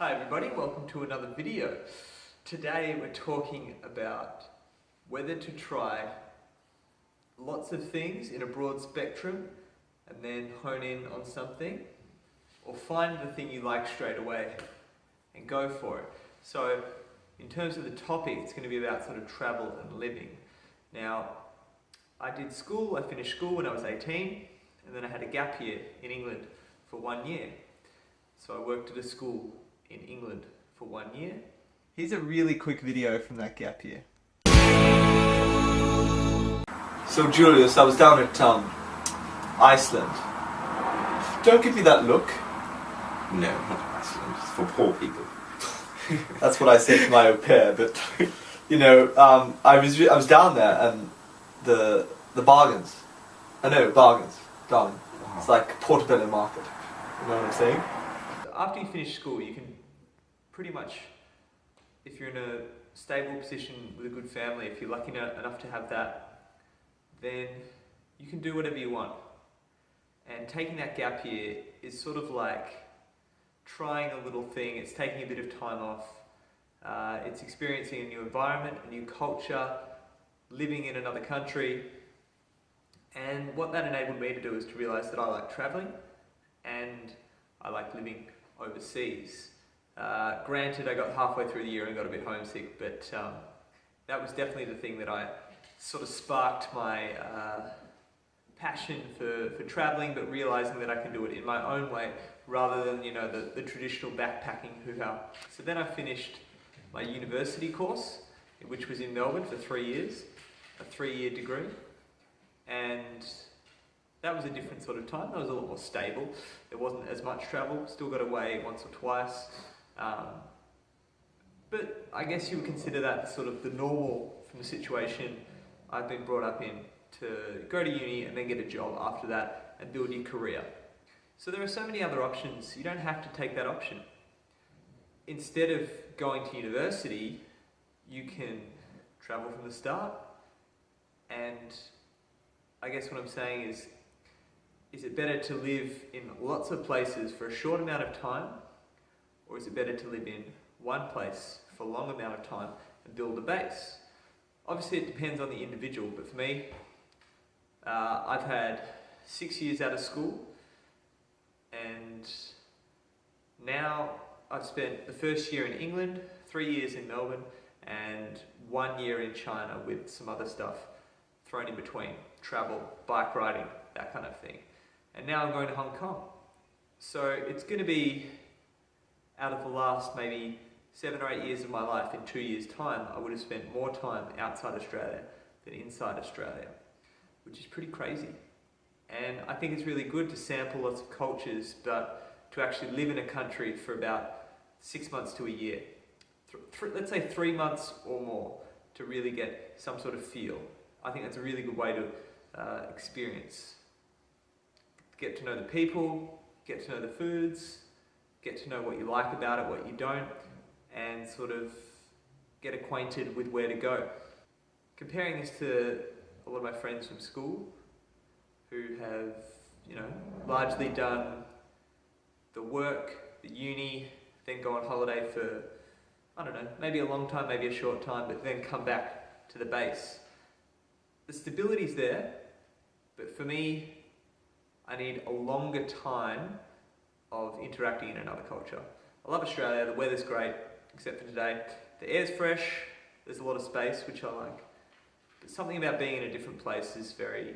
Hi everybody, welcome to another video. Today we're talking about whether to try lots of things in a broad spectrum and then hone in on something, or find the thing you like straight away and go for it. So in terms of the topic, it's going to be about sort of travel and living. Now, I finished school when I was 18, and then I had a gap year in England for 1 year. So I worked at a school in England for 1 year. Here's a really quick video from that gap year. So Julius, I was down at Iceland. Don't give me that look. No, not Iceland. It's for poor people. That's what I said to my au pair, but you know, I was down there and the bargains. Bargains, darling. It's like Portobello Market. You know what I'm saying? After you finish school, you can pretty much, if you're in a stable position with a good family, if you're lucky enough to have that, then you can do whatever you want. And taking that gap year is sort of like trying a little thing. It's taking a bit of time off. It's experiencing a new environment, a new culture, living in another country. And what that enabled me to do is to realize that I like traveling and I like living overseas. Granted, I got halfway through the year and got a bit homesick, but that was definitely the thing that I sort of sparked my passion for traveling, but realizing that I can do it in my own way rather than, you know, the traditional backpacking hoo-ha. So then I finished my university course, which was in Melbourne for 3 years, a 3-year degree, and that was a different sort of time. That was a lot more stable. There wasn't as much travel, still got away once or twice. But I guess you would consider that sort of the normal from the situation I've been brought up in, to go to uni and then get a job after that and build your career. So there are so many other options. You don't have to take that option. Instead of going to university, you can travel from the start. And I guess what I'm saying is it better to live in lots of places for a short amount of time, or is it better to live in one place for a long amount of time and build a base? Obviously it depends on the individual, but for me, I've had 6 years out of school, and now I've spent the first year in England, 3 years in Melbourne, and 1 year in China with some other stuff thrown in between, travel, bike riding, that kind of thing. And now I'm going to Hong Kong. So it's going to be, out of the last maybe 7 or 8 years of my life, in 2 years' time, I would have spent more time outside Australia than inside Australia, which is pretty crazy. And I think it's really good to sample lots of cultures, but to actually live in a country for about 6 months to a year. Let's say 3 months or more to really get some sort of feel. I think that's a really good way to experience. Get to know the people, get to know the foods, get to know what you like about it, what you don't, and sort of get acquainted with where to go. Comparing this to a lot of my friends from school who have, you know, largely done the work, the uni, then go on holiday for, I don't know, maybe a long time, maybe a short time, but then come back to the base. The stability's there, but for me, I need a longer time of interacting in another culture. I love Australia, the weather's great, except for today. The air's fresh, there's a lot of space, which I like. But something about being in a different place is very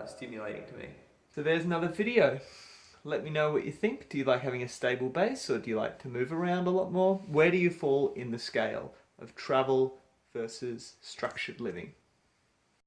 stimulating to me. So there's another video. Let me know what you think. Do you like having a stable base, or do you like to move around a lot more? Where do you fall in the scale of travel versus structured living?